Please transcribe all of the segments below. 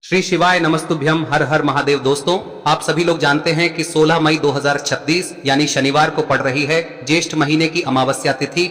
श्री शिवाय नमस्तुभ्यम हर हर महादेव। दोस्तों, आप सभी लोग जानते हैं कि 16 मई 2036 यानी शनिवार को पड़ रही है ज्येष्ठ महीने की अमावस्या तिथि।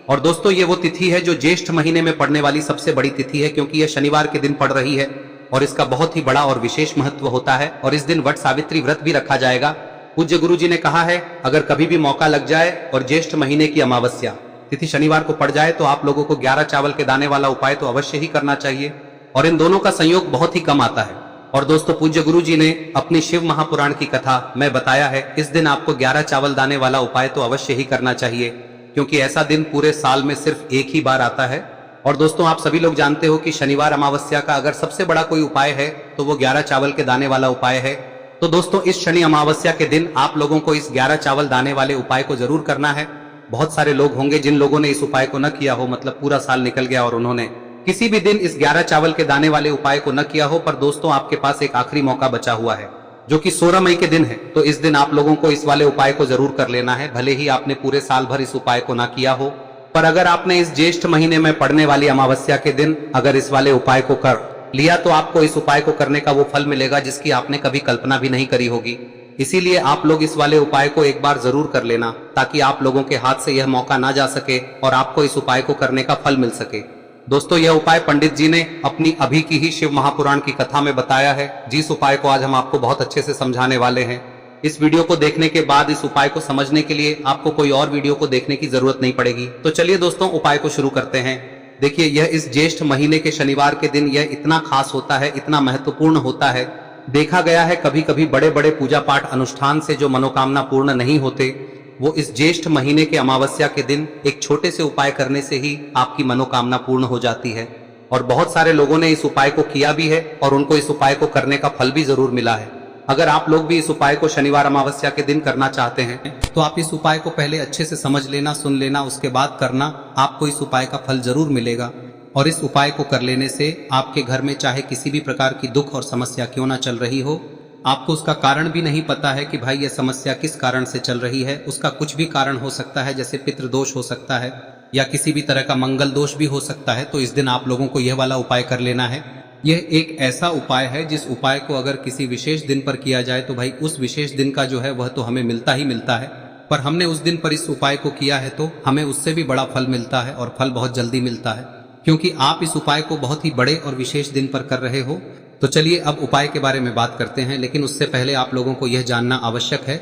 और दोस्तों, ये वो तिथि है जो ज्येष्ठ महीने में पड़ने वाली सबसे बड़ी तिथि है, क्योंकि यह शनिवार के दिन पड़ रही है और इसका बहुत ही बड़ा और विशेष महत्व होता है। और इस दिन वट सावित्री व्रत भी रखा जाएगा। पूज्य गुरु जी ने कहा है, अगर कभी भी मौका लग जाए और ज्येष्ठ महीने की अमावस्या तिथि शनिवार को पड़ जाए तो आप लोगों को 11 चावल के दाने वाला उपाय तो अवश्य ही करना चाहिए। और इन दोनों का संयोग बहुत ही कम आता है। और दोस्तों, पूज्य गुरु जी ने अपनी शिव महापुराण की कथा में बताया है, इस दिन आपको 11 चावल दाने वाला उपाय तो अवश्य ही करना चाहिए, क्योंकि ऐसा दिन पूरे साल में सिर्फ एक ही बार आता है। और दोस्तों, आप सभी लोग जानते हो कि शनिवार अमावस्या का अगर सबसे बड़ा कोई उपाय है तो वो 11 चावल के दाने वाला उपाय है। तो दोस्तों, इस शनि अमावस्या के दिन आप लोगों को इस 11 चावल दाने वाले उपाय को जरूर करना है। बहुत सारे लोग होंगे जिन लोगों ने इस उपाय को न किया हो, मतलब पूरा साल निकल गया और उन्होंने किसी भी दिन इस 11 चावल के दाने वाले उपाय को न किया हो। पर दोस्तों, आपके पास एक आखिरी मौका बचा हुआ है, जो कि 16 मई के दिन है। तो इस दिन आप लोगों को इस वाले उपाय को जरूर कर लेना है, भले ही आपने पूरे साल भर इस उपाय को ना किया हो। पर अगर आपने इस ज्येष्ठ महीने में पड़ने वाली अमावस्या के दिन अगर इस वाले उपाय को कर लिया तो आपको इस उपाय को करने का वो फल मिलेगा जिसकी आपने कभी कल्पना भी नहीं करी होगी। इसीलिए आप लोग इस वाले उपाय को एक बार जरूर कर लेना, ताकि आप लोगों के हाथ से यह मौका ना जा सके और आपको इस उपाय को करने का फल मिल सके। दोस्तों, यह उपाय पंडित जी ने अपनी अभी की ही शिव महापुराण की कथा में बताया है, जिस उपाय को आज हम आपको बहुत अच्छे से समझाने वाले हैं। इस वीडियो को देखने के बाद इस उपाय को समझने के लिए आपको कोई और वीडियो को देखने की जरूरत नहीं पड़ेगी। तो चलिए दोस्तों, उपाय को शुरू करते हैं। देखिए, यह इस ज्येष्ठ महीने के शनिवार के दिन यह इतना खास होता है, इतना महत्वपूर्ण होता है। देखा गया है कभी कभी बड़े बड़े पूजा पाठ अनुष्ठान से जो मनोकामना पूर्ण नहीं होते, वो इस ज्येष्ठ महीने के अमावस्या के दिन एक छोटे से उपाय करने से ही आपकी मनोकामना पूर्ण हो जाती है। और बहुत सारे लोगों ने इस उपाय को किया भी है और उनको इस उपाय को करने का फल भी जरूर मिला है। अगर आप लोग भी इस उपाय को शनिवार अमावस्या के दिन करना चाहते हैं तो आप इस उपाय को पहले अच्छे से समझ लेना, सुन लेना, उसके बाद करना। आपको इस उपाय का फल जरूर मिलेगा। और इस उपाय को कर लेने से आपके घर में चाहे किसी भी प्रकार की दुख और समस्या क्यों ना चल रही हो, आपको उसका कारण भी नहीं पता है कि भाई यह समस्या किस कारण से चल रही है, उसका कुछ भी कारण हो सकता है, जैसे पितृदोष हो सकता है या किसी भी तरह का मंगल दोष भी हो सकता है। तो इस दिन आप लोगों को यह वाला उपाय कर लेना है। यह एक ऐसा उपाय है जिस उपाय को अगर किसी विशेष दिन पर किया जाए तो भाई उस विशेष दिन का जो है वह तो हमें मिलता ही मिलता है। पर हमने उस दिन पर इस उपाय को किया है तो हमें उससे भी बड़ा फल मिलता है, और फल बहुत जल्दी मिलता है, क्योंकि आप इस उपाय को बहुत ही बड़े और विशेष दिन पर कर रहे हो। तो चलिए अब उपाय के बारे में बात करते हैं, लेकिन उससे पहले आप लोगों को यह जानना आवश्यक है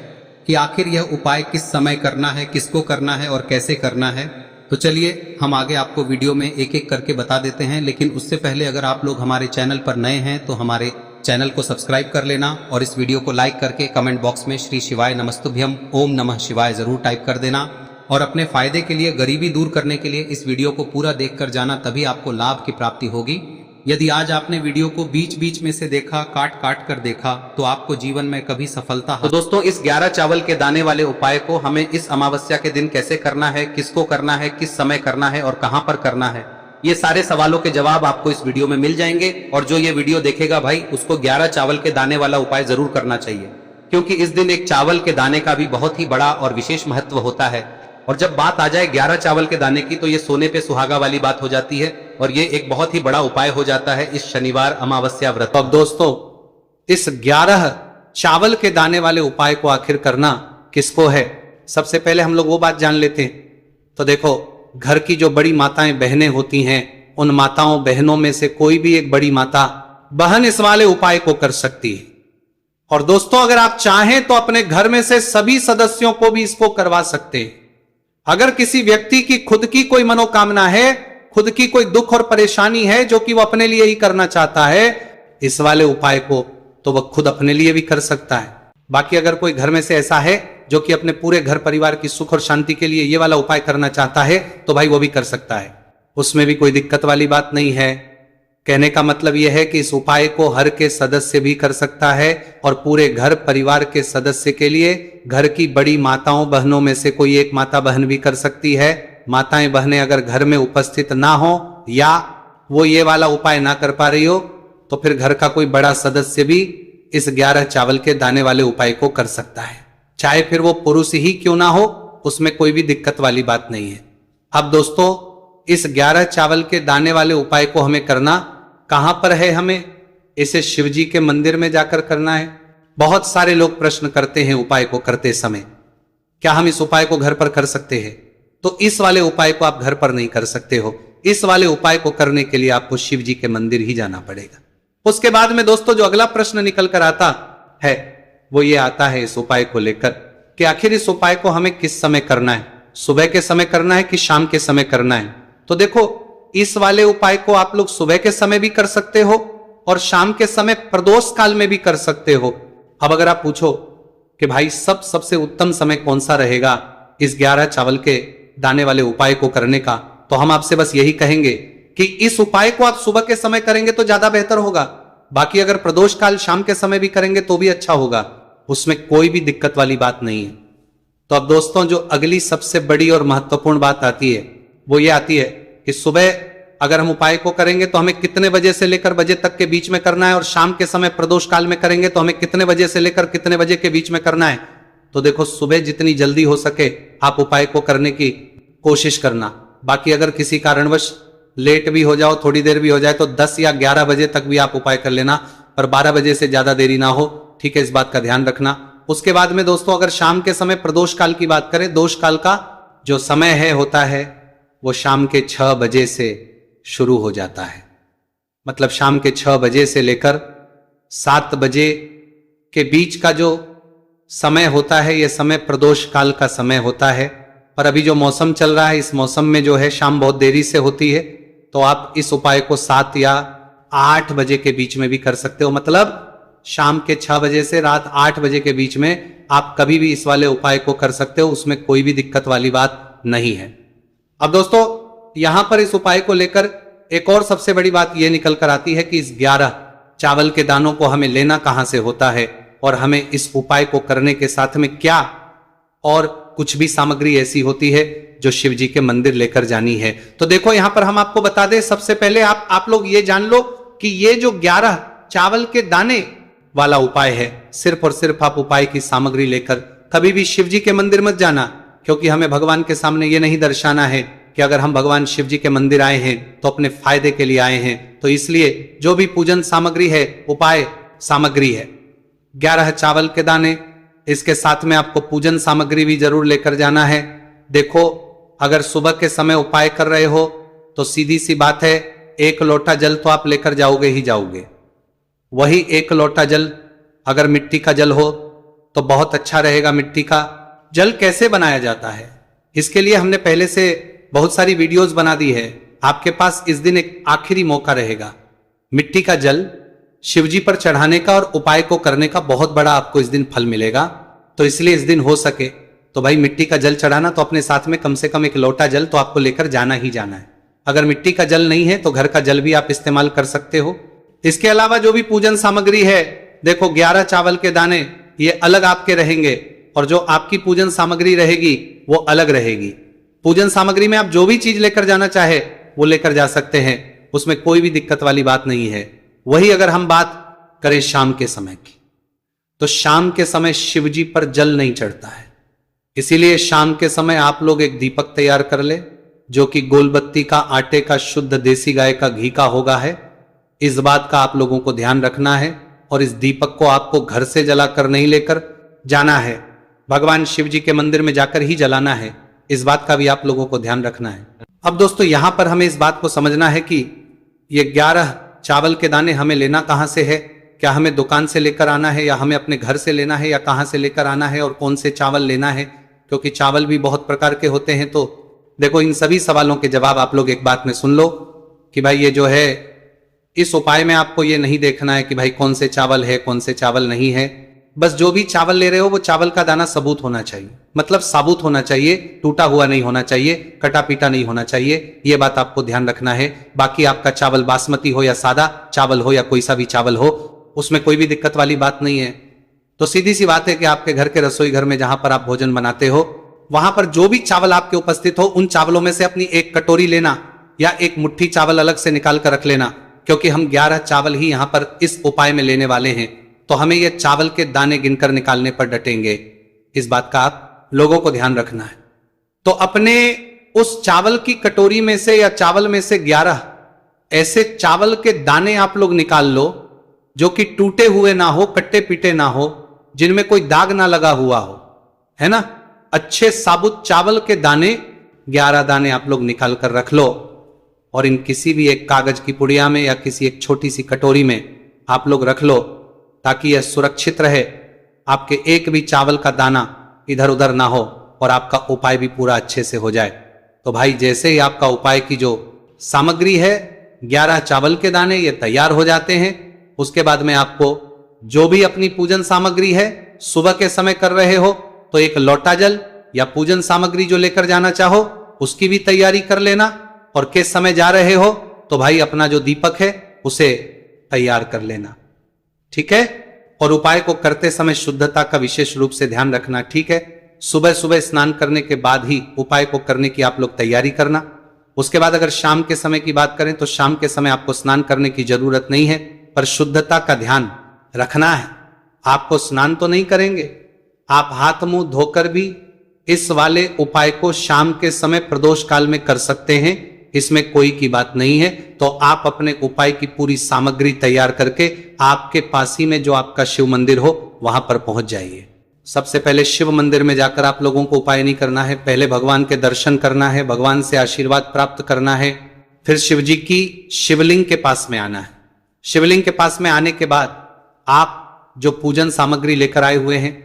कि आखिर यह उपाय किस समय करना है, किसको करना है और कैसे करना है। तो चलिए हम आगे आपको वीडियो में एक एक करके बता देते हैं। लेकिन उससे पहले अगर आप लोग हमारे चैनल पर नए हैं तो हमारे चैनल को सब्सक्राइब कर लेना और इस वीडियो को लाइक करके कमेंट बॉक्स में श्री शिवाय नमस्तुभ्यम ओम नमः शिवाय जरूर टाइप कर देना। और अपने फायदे के लिए, गरीबी दूर करने के लिए इस वीडियो को पूरा देख कर जाना, तभी आपको लाभ की प्राप्ति होगी। यदि आज आपने वीडियो को बीच बीच में से देखा, काट काट कर देखा, तो आपको जीवन में कभी सफलता तो दोस्तों, इस 11 चावल के दाने वाले उपाय को हमें इस अमावस्या के दिन कैसे करना है, किसको करना है, किस समय करना है और कहां पर करना है, ये सारे सवालों के जवाब आपको इस वीडियो में मिल जाएंगे। और जो ये वीडियो देखेगा भाई, उसको 11 चावल के दाने वाला उपाय जरूर करना चाहिए, क्योंकि इस दिन एक चावल के दाने का भी बहुत ही बड़ा और विशेष महत्व होता है। और जब बात आ जाए 11 चावल के दाने की तो ये सोने पे सुहागा वाली बात हो जाती है और ये एक बहुत ही बड़ा उपाय हो जाता है इस शनिवार अमावस्या व्रत। अब दोस्तों, इस 11 चावल के दाने वाले उपाय को आखिर करना किसको है, सबसे पहले हम लोग वो बात जान लेते हैं। तो देखो, घर की जो बड़ी माताएं बहनें होती हैं, उन माताओं बहनों में से कोई भी एक बड़ी माता बहन इस वाले उपाय को कर सकती है। और दोस्तों, अगर आप चाहें तो अपने घर में से सभी सदस्यों को भी इसको करवा सकते हैं। अगर किसी व्यक्ति की खुद की कोई मनोकामना है, खुद की कोई दुख और परेशानी है जो कि वो अपने लिए ही करना चाहता है, इस वाले उपाय को तो वह खुद अपने लिए भी कर सकता है। बाकी अगर कोई घर में से ऐसा है जो कि अपने पूरे घर परिवार की सुख और शांति के लिए ये वाला उपाय करना चाहता है, तो भाई वो भी कर सकता है, उसमें भी कोई दिक्कत वाली बात नहीं है। कहने का मतलब यह है कि इस उपाय को हर के सदस्य भी कर सकता है और पूरे घर परिवार के सदस्य के लिए घर की बड़ी माताओं बहनों में से कोई एक माता बहन भी कर सकती है। माताएं बहनें अगर घर में उपस्थित ना हो या वो ये वाला उपाय ना कर पा रही हो, तो फिर घर का कोई बड़ा सदस्य भी इस 11 चावल के दाने वाले उपाय को कर सकता है, चाहे फिर वो पुरुष ही क्यों ना हो, उसमें कोई भी दिक्कत वाली बात नहीं है। अब दोस्तों, इस 11 चावल के दाने वाले उपाय को हमें करना कहां पर है, हमें इसे शिव जी के मंदिर में जाकर करना है। बहुत सारे लोग प्रश्न करते हैं उपाय को करते समय, क्या हम इस उपाय को घर पर कर सकते हैं? तो इस वाले उपाय को आप घर पर नहीं कर सकते हो। इस वाले उपाय को करने के लिए आपको शिव जी के मंदिर ही जाना पड़ेगा। उसके बाद में दोस्तों जो अगला प्रश्न निकल कर आता है वो ये आता है इस उपाय को लेकर कि आखिर इस उपाय को हमें किस समय करना है, सुबह के समय करना है कि शाम के समय करना है? तो देखो, इस वाले उपाय को आप लोग सुबह के समय भी कर सकते हो और शाम के समय प्रदोष काल में भी कर सकते हो। अब अगर आप पूछो कि भाई सबसे उत्तम समय कौन सा रहेगा इस 11 चावल के दाने वाले उपाय को करने का, तो हम आपसे बस यही कहेंगे कि इस उपाय को आप सुबह के समय करेंगे तो ज्यादा बेहतर होगा। बाकी अगर प्रदोष काल शाम के समय भी करेंगे तो भी अच्छा होगा, उसमें कोई भी दिक्कत वाली बात नहीं है। तो अब दोस्तों जो अगली सबसे बड़ी और महत्वपूर्ण बात आती है वो ये आती है कि सुबह अगर हम उपाय को करेंगे तो हमें कितने बजे से लेकर बजे तक के बीच में करना है, और शाम के समय प्रदोष काल में करेंगे तो हमें कितने बजे से लेकर कितने बजे के बीच में करना है। तो देखो, सुबह जितनी जल्दी हो सके आप उपाय को करने की कोशिश करना। बाकी अगर किसी कारणवश लेट भी हो जाओ, थोड़ी देर भी हो जाए, तो 10 या 11 बजे तक भी आप उपाय कर लेना, पर 12 बजे से ज्यादा देरी ना हो, ठीक है? इस बात का ध्यान रखना। उसके बाद में दोस्तों अगर शाम के समय प्रदोष काल की बात करें, दोष काल का जो समय है होता है वो शाम के 6 बजे से शुरू हो जाता है। मतलब शाम के 6 बजे से लेकर 7 बजे के बीच का जो समय होता है यह समय प्रदोष काल का समय होता है। पर अभी जो मौसम चल रहा है इस मौसम में जो है शाम बहुत देरी से होती है, तो आप इस उपाय को 7 या 8 बजे के बीच में भी कर सकते हो। मतलब शाम के 6 बजे से रात 8 बजे के बीच में आप कभी भी इस वाले उपाय को कर सकते हो, उसमें कोई भी दिक्कत वाली बात नहीं है। अब दोस्तों यहां पर इस उपाय को लेकर एक और सबसे बड़ी बात यह निकल कर आती है कि इस 11 चावल के दानों को हमें लेना कहां से होता है, और हमें इस उपाय को करने के साथ में क्या और कुछ भी सामग्री ऐसी होती है जो शिव जी के मंदिर लेकर जानी है। तो देखो यहां पर हम आपको बता दें, सबसे पहले आप लोग ये जान लो कि ये जो 11 चावल के दाने वाला उपाय है, सिर्फ और सिर्फ आप उपाय की सामग्री लेकर कभी भी शिव जी के मंदिर मत जाना, क्योंकि हमें भगवान के सामने ये नहीं दर्शाना है कि अगर हम भगवान शिव जी के मंदिर आए हैं तो अपने फायदे के लिए आए हैं। तो इसलिए जो भी पूजन सामग्री है, उपाय सामग्री है 11 चावल के दाने, इसके साथ में आपको पूजन सामग्री भी जरूर लेकर जाना है। देखो, अगर सुबह के समय उपाय कर रहे हो तो सीधी सी बात है, 1 लोटा जल तो आप लेकर जाओगे ही जाओगे। वही 1 लोटा जल अगर मिट्टी का जल हो तो बहुत अच्छा रहेगा। मिट्टी का जल कैसे बनाया जाता है इसके लिए हमने पहले से बहुत सारी वीडियोस बना दी है। आपके पास इस दिन एक आखिरी मौका रहेगा मिट्टी का जल शिवजी पर चढ़ाने का और उपाय को करने का, बहुत बड़ा आपको इस दिन फल मिलेगा। तो इसलिए इस दिन हो सके तो भाई मिट्टी का जल चढ़ाना, तो अपने साथ में कम से कम 1 लोटा जल तो आपको लेकर जाना ही जाना है। अगर मिट्टी का जल नहीं है तो घर का जल भी आप इस्तेमाल कर सकते हो। इसके अलावा जो भी पूजन सामग्री है, देखो 11 चावल के दाने ये अलग आपके रहेंगे और जो आपकी पूजन सामग्री रहेगी वो अलग रहेगी। पूजन सामग्री में आप जो भी चीज लेकर जाना चाहे वो लेकर जा सकते हैं, उसमें कोई भी दिक्कत वाली बात नहीं है। वही अगर हम बात करें शाम के समय की, तो शाम के समय शिवजी पर जल नहीं चढ़ता है, इसीलिए शाम के समय आप लोग एक दीपक तैयार कर ले जो कि गोलबत्ती का, आटे का, शुद्ध देसी गाय का घी का होगा है। इस बात का आप लोगों को ध्यान रखना है और इस दीपक को आपको घर से जलाकर नहीं लेकर जाना है, भगवान शिव जी के मंदिर में जाकर ही जलाना है। इस बात का भी आप लोगों को ध्यान रखना है। अब दोस्तों यहां पर हमें इस बात को समझना है कि ये 11 चावल के दाने हमें लेना कहां से है, क्या हमें दुकान से लेकर आना है या हमें अपने घर से लेना है या कहां से लेकर आना है और कौन से चावल लेना है, क्योंकि चावल भी बहुत प्रकार के होते हैं। तो देखो इन सभी सवालों के जवाब आप लोग एक बात में सुन लो कि भाई ये जो है इस उपाय में आपको ये नहीं देखना है कि भाई कौन से चावल है कौन से चावल नहीं है। बस जो भी चावल ले रहे हो वो चावल का दाना सबूत होना चाहिए, मतलब साबुत होना चाहिए, टूटा हुआ नहीं होना चाहिए, कटा पीटा नहीं होना चाहिए। ये बात आपको ध्यान रखना है। बाकी आपका चावल बासमती हो या सादा चावल हो या कोई सा भी चावल हो, उसमें कोई भी दिक्कत वाली बात नहीं है। तो सीधी सी बात है कि आपके घर के रसोई घर में जहां पर आप भोजन बनाते हो वहां पर जो भी चावल आपके उपस्थित हो उन चावलों में से अपनी एक कटोरी लेना या एक मुट्ठी चावल अलग से निकाल कर रख लेना, क्योंकि हम 11 चावल ही यहां पर इस उपाय में लेने वाले हैं। तो हमें ये चावल के दाने गिनकर निकालने पर डटेंगे, इस बात का आप लोगों को ध्यान रखना है। तो अपने उस चावल की कटोरी में से या चावल में से 11 ऐसे चावल के दाने आप लोग निकाल लो जो कि टूटे हुए ना हो, कट्टे पीटे ना हो, जिनमें कोई दाग ना लगा हुआ हो, है ना। अच्छे साबुत चावल के दाने 11 दाने आप लोग निकाल कर रख लो और इन किसी भी एक कागज की पुड़िया में या किसी एक छोटी सी कटोरी में आप लोग रख लो, ताकि यह सुरक्षित रहे, आपके एक भी चावल का दाना इधर उधर ना हो और आपका उपाय भी पूरा अच्छे से हो जाए। तो भाई जैसे ही आपका उपाय की जो सामग्री है 11 चावल के दाने ये तैयार हो जाते हैं, उसके बाद में आपको जो भी अपनी पूजन सामग्री है सुबह के समय कर रहे हो तो एक लोटा जल या पूजन सामग्री जो लेकर जाना चाहो उसकी भी तैयारी कर लेना, और किस समय जा रहे हो तो भाई अपना जो दीपक है उसे तैयार कर लेना, ठीक है। और उपाय को करते समय शुद्धता का विशेष रूप से ध्यान रखना, ठीक है। सुबह सुबह स्नान करने के बाद ही उपाय को करने की आप लोग तैयारी करना। उसके बाद अगर शाम के समय की बात करें तो शाम के समय आपको स्नान करने की जरूरत नहीं है, पर शुद्धता का ध्यान रखना है। आपको स्नान तो नहीं करेंगे, आप हाथ मुंह धोकर भी इस वाले उपाय को शाम के समय प्रदोष काल में कर सकते हैं, इसमें कोई की बात नहीं है। तो आप अपने उपाय की पूरी सामग्री तैयार करके आपके पास ही में जो आपका शिव मंदिर हो वहां पर पहुंच जाइए। सबसे पहले शिव मंदिर में जाकर आप लोगों को उपाय नहीं करना है, पहले भगवान के दर्शन करना है, भगवान से आशीर्वाद प्राप्त करना है, फिर शिव जी की शिवलिंग के पास में आना है। शिवलिंग के पास में आने के बाद आप जो पूजन सामग्री लेकर आए हुए हैं,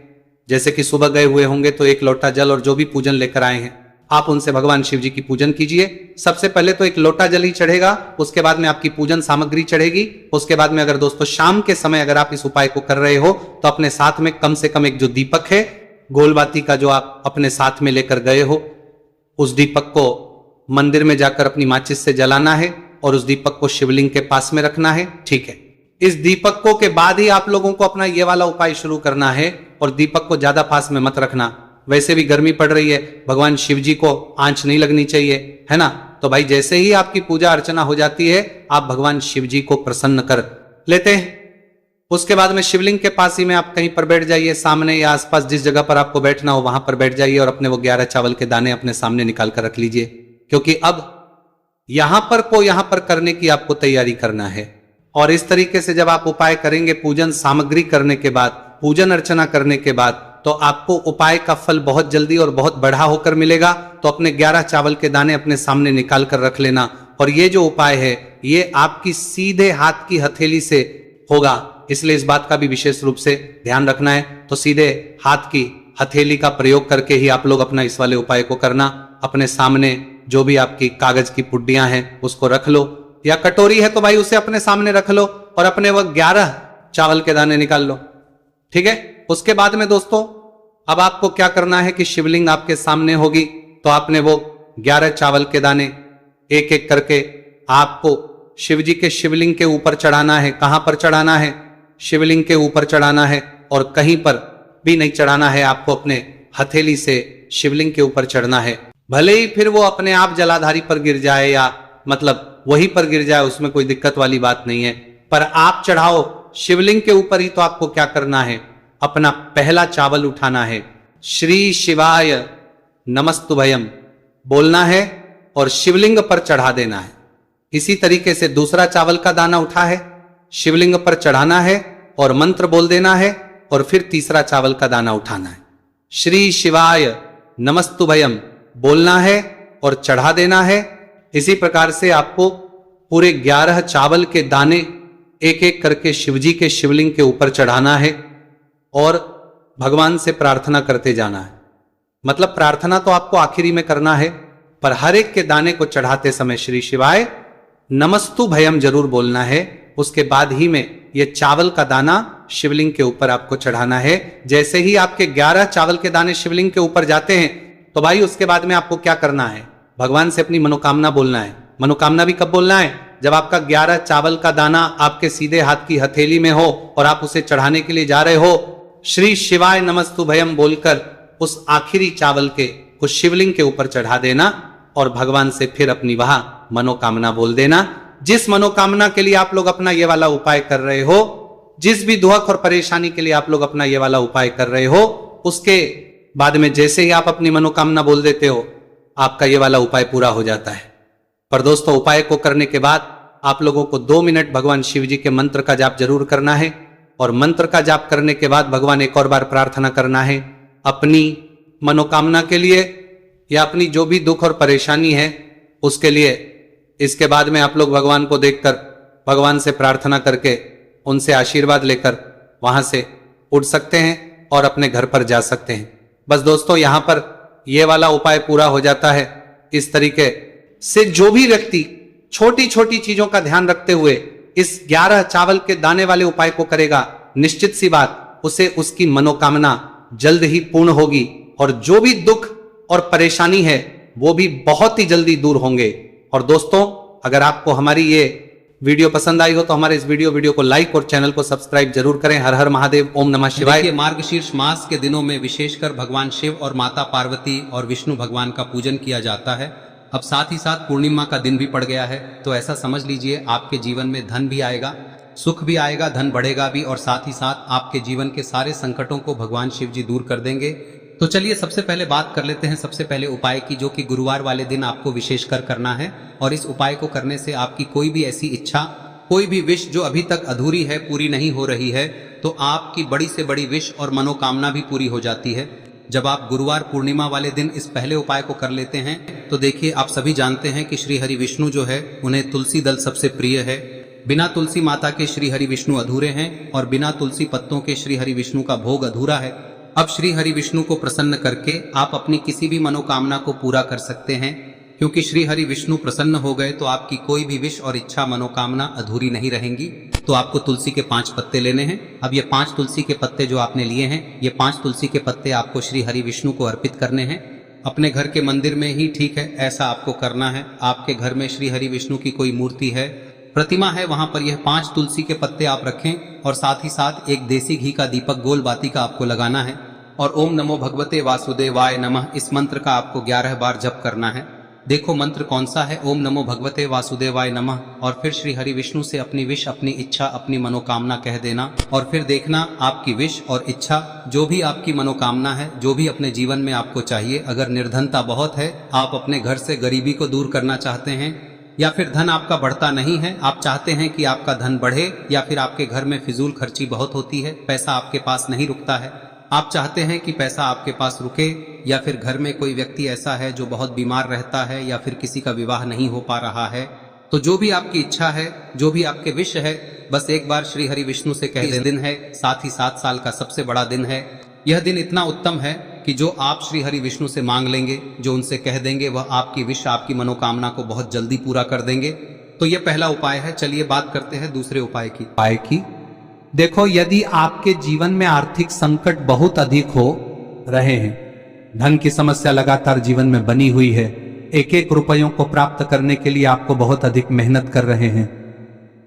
जैसे कि सुबह गए हुए होंगे तो एक लोटा जल और जो भी पूजन लेकर आए हैं आप उनसे भगवान शिव जी की पूजन कीजिए। सबसे पहले तो एक लोटा जल ही चढ़ेगा, उसके बाद में आपकी पूजन सामग्री चढ़ेगी। उसके बाद में अगर दोस्तों शाम के समय अगर आप इस उपाय को कर रहे हो तो अपने साथ में कम से कम एक जो दीपक है गोलबाती का जो आप अपने साथ में लेकर गए हो, उस दीपक को मंदिर में जाकर अपनी माचिस से जलाना है और उस दीपक को शिवलिंग के पास में रखना है, ठीक है। इस दीपक के बाद ही आप लोगों को अपना ये वाला उपाय शुरू करना है, और दीपक को ज्यादा पास में मत रखना, वैसे भी गर्मी पड़ रही है, भगवान शिव जी को आंच नहीं लगनी चाहिए, है ना। तो भाई जैसे ही आपकी पूजा अर्चना हो जाती है आप भगवान शिव जी को प्रसन्न कर लेते हैं। उसके बाद में शिवलिंग के पास ही में आप कहीं पर बैठ जाइए, सामने या आसपास जिस जगह पर आपको बैठना हो वहां पर बैठ जाइए और अपने वो 11 चावल के दाने अपने सामने निकाल कर रख लीजिए, क्योंकि अब यहां पर करने की आपको तैयारी करना है। और इस तरीके से जब आप उपाय करेंगे पूजन सामग्री करने के बाद, पूजन अर्चना करने के बाद, तो आपको उपाय का फल बहुत जल्दी और बहुत बढ़ा होकर मिलेगा। तो अपने 11 चावल के दाने अपने सामने निकाल कर रख लेना, और ये जो उपाय है ये आपकी सीधे हाथ की हथेली से होगा, इसलिए इस बात का भी विशेष रूप से ध्यान रखना है। तो सीधे हाथ की हथेली का प्रयोग करके ही आप लोग अपना इस वाले उपाय को करना। अपने सामने जो भी आपकी कागज की पुड्डियां हैं उसको रख लो, या कटोरी है तो भाई उसे अपने सामने रख लो और अपने वो 11 चावल के दाने निकाल लो, ठीक है। उसके बाद में दोस्तों अब आपको क्या करना है कि शिवलिंग आपके सामने होगी, तो आपने वो 11 चावल के दाने एक एक करके आपको शिव जी के शिवलिंग के ऊपर चढ़ाना है। कहां पर चढ़ाना है? शिवलिंग के ऊपर चढ़ाना है, और कहीं पर भी नहीं चढ़ाना है, आपको अपने हथेली से शिवलिंग के ऊपर चढ़ना है। भले ही फिर वो अपने आप जलाधारी पर गिर जाए या मतलब वहीं पर गिर जाए, उसमें कोई दिक्कत वाली बात नहीं है, पर आप चढ़ाओ शिवलिंग के ऊपर ही। तो आपको क्या करना है, अपना पहला चावल उठाना है, श्री शिवाय नमस्तुभयम बोलना है और शिवलिंग पर चढ़ा देना है। इसी तरीके से दूसरा चावल का दाना उठा है, शिवलिंग पर चढ़ाना है और मंत्र बोल देना है, और फिर तीसरा चावल का दाना उठाना है, श्री शिवाय नमस्तुभयम बोलना है और चढ़ा देना है। इसी प्रकार से आपको पूरे 11 चावल के दाने एक एक करके शिवजी के शिवलिंग के ऊपर चढ़ाना है और भगवान से प्रार्थना करते जाना है। मतलब प्रार्थना तो आपको आखिरी में करना है, पर हर एक के दाने को चढ़ाते समय श्री शिवाय नमस्तु भयम जरूर बोलना है। उसके बाद ही में ये चावल का दाना शिवलिंग के ऊपर आपको चढ़ाना है। जैसे ही आपके 11 चावल के दाने शिवलिंग के ऊपर जाते हैं तो भाई उसके बाद में आपको क्या करना है, भगवान से अपनी मनोकामना बोलना है। मनोकामना भी कब बोलना है? जब आपका 11 चावल का दाना आपके सीधे हाथ की हथेली में हो और आप उसे चढ़ाने के लिए जा रहे हो, श्री शिवाय नमस्तु भयम बोलकर उस आखिरी चावल के उस शिवलिंग के ऊपर चढ़ा देना और भगवान से फिर अपनी वहां मनोकामना बोल देना। जिस मनोकामना के लिए आप लोग अपना ये वाला उपाय कर रहे हो, जिस भी दुख और परेशानी के लिए आप लोग अपना ये वाला उपाय कर रहे हो, उसके बाद में जैसे ही आप अपनी मनोकामना बोल देते हो, आपका ये वाला उपाय पूरा हो जाता है। पर दोस्तों उपाय को करने के बाद आप लोगों को 2 मिनट भगवान शिव जी के मंत्र का जाप जरूर करना है, और मंत्र का जाप करने के बाद भगवान एक और बार प्रार्थना करना है अपनी मनोकामना के लिए या अपनी जो भी दुख और परेशानी है उसके लिए। इसके बाद में आप लोग भगवान को देखकर, भगवान से प्रार्थना करके, उनसे आशीर्वाद लेकर वहां से उठ सकते हैं और अपने घर पर जा सकते हैं। बस दोस्तों, यहां पर यह वाला उपाय पूरा हो जाता है। इस तरीके से जो भी व्यक्ति छोटी छोटी चीजों का ध्यान रखते हुए इस 11 चावल के दाने वाले उपाय को करेगा, निश्चित सी बात उसे उसकी मनोकामना जल्द ही पूर्ण होगी, और जो भी दुख और परेशानी है वो भी बहुत ही जल्दी दूर होंगे। और दोस्तों, अगर आपको हमारी ये वीडियो पसंद आई हो तो हमारे इस वीडियो को लाइक और चैनल को सब्सक्राइब जरूर करें। हर हर महादेव, ओम नमः शिवाय। देखिए, मार्गशीर्ष मास के दिनों में विशेषकर भगवान शिव और माता पार्वती और विष्णु भगवान का पूजन किया जाता है। अब साथ ही साथ पूर्णिमा का दिन भी पड़ गया है, तो ऐसा समझ लीजिए आपके जीवन में धन भी आएगा, सुख भी आएगा, धन बढ़ेगा भी, और साथ ही साथ आपके जीवन के सारे संकटों को भगवान शिव जी दूर कर देंगे। तो चलिए सबसे पहले बात कर लेते हैं सबसे पहले उपाय की, जो कि गुरुवार वाले दिन आपको विशेषकर करना है। और इस उपाय को करने से आपकी कोई भी ऐसी इच्छा, कोई भी विश जो अभी तक अधूरी है, पूरी नहीं हो रही है, तो आपकी बड़ी से बड़ी विश और मनोकामना भी पूरी हो जाती है जब आप गुरुवार पूर्णिमा वाले दिन इस पहले उपाय को कर लेते हैं। तो देखिए, आप सभी जानते हैं कि श्री हरि विष्णु जो है उन्हें तुलसी दल सबसे प्रिय है। बिना तुलसी माता के श्री हरि विष्णु अधूरे हैं, और बिना तुलसी पत्तों के श्री हरि विष्णु का भोग अधूरा है। अब श्री हरि विष्णु को प्रसन्न करके आप अपनी किसी भी मनोकामना को पूरा कर सकते हैं, क्योंकि श्री हरि विष्णु प्रसन्न हो गए तो आपकी कोई भी विश और इच्छा, मनोकामना अधूरी नहीं रहेंगी। तो आपको तुलसी के 5 पत्ते लेने हैं। अब ये 5 तुलसी के पत्ते जो आपने लिए हैं, ये 5 तुलसी के पत्ते आपको श्री हरि विष्णु को अर्पित करने हैं। अपने घर के मंदिर में ही ठीक है, ऐसा आपको करना है। आपके घर में श्री हरि विष्णु की कोई मूर्ति है, प्रतिमा है, वहां पर यह 5 तुलसी के पत्ते आप रखें, और साथ ही साथ एक देसी घी का दीपक गोल बाती का आपको लगाना है, और ओम नमो भगवते वासुदेवाय नमः इस मंत्र का आपको 11 बार जप करना है। देखो मंत्र कौन सा है, ओम नमो भगवते वासुदेवाय नमः, और फिर श्री हरि विष्णु से अपनी विश, अपनी इच्छा, अपनी मनोकामना कह देना, और फिर देखना आपकी विश और इच्छा, जो भी आपकी मनोकामना है, जो भी अपने जीवन में आपको चाहिए। अगर निर्धनता बहुत है, आप अपने घर से गरीबी को दूर करना चाहते हैं, या फिर धन आपका बढ़ता नहीं है, आप चाहते हैं कि आपका धन बढ़े, या फिर आपके घर में फिजूल खर्ची बहुत होती है, पैसा आपके पास नहीं रुकता है, आप चाहते हैं कि पैसा आपके पास रुके, या फिर घर में कोई व्यक्ति ऐसा है जो बहुत बीमार रहता है, या फिर किसी का विवाह नहीं हो पा रहा है, तो जो भी आपकी इच्छा है, जो भी आपके विश है, बस एक बार श्री हरि विष्णु से कह दें। दिन है, साथ ही 7 साल का सबसे बड़ा दिन है। यह दिन इतना उत्तम है कि जो आप श्री हरि विष्णु से मांग लेंगे, जो उनसे कह देंगे, वह आपकी विश, आपकी मनोकामना को बहुत जल्दी पूरा कर देंगे। तो यह पहला उपाय है। चलिए बात करते हैं दूसरे उपाय की। देखो, यदि आपके जीवन में आर्थिक संकट बहुत अधिक हो रहे हैं, धन की समस्या लगातार जीवन में बनी हुई है, एक एक रुपयों को प्राप्त करने के लिए आपको बहुत अधिक मेहनत कर रहे हैं,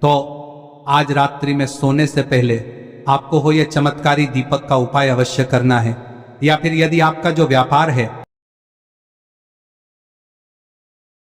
तो आज रात्रि में सोने से पहले आपको हो यह चमत्कारी दीपक का उपाय अवश्य करना है। या फिर यदि आपका जो व्यापार है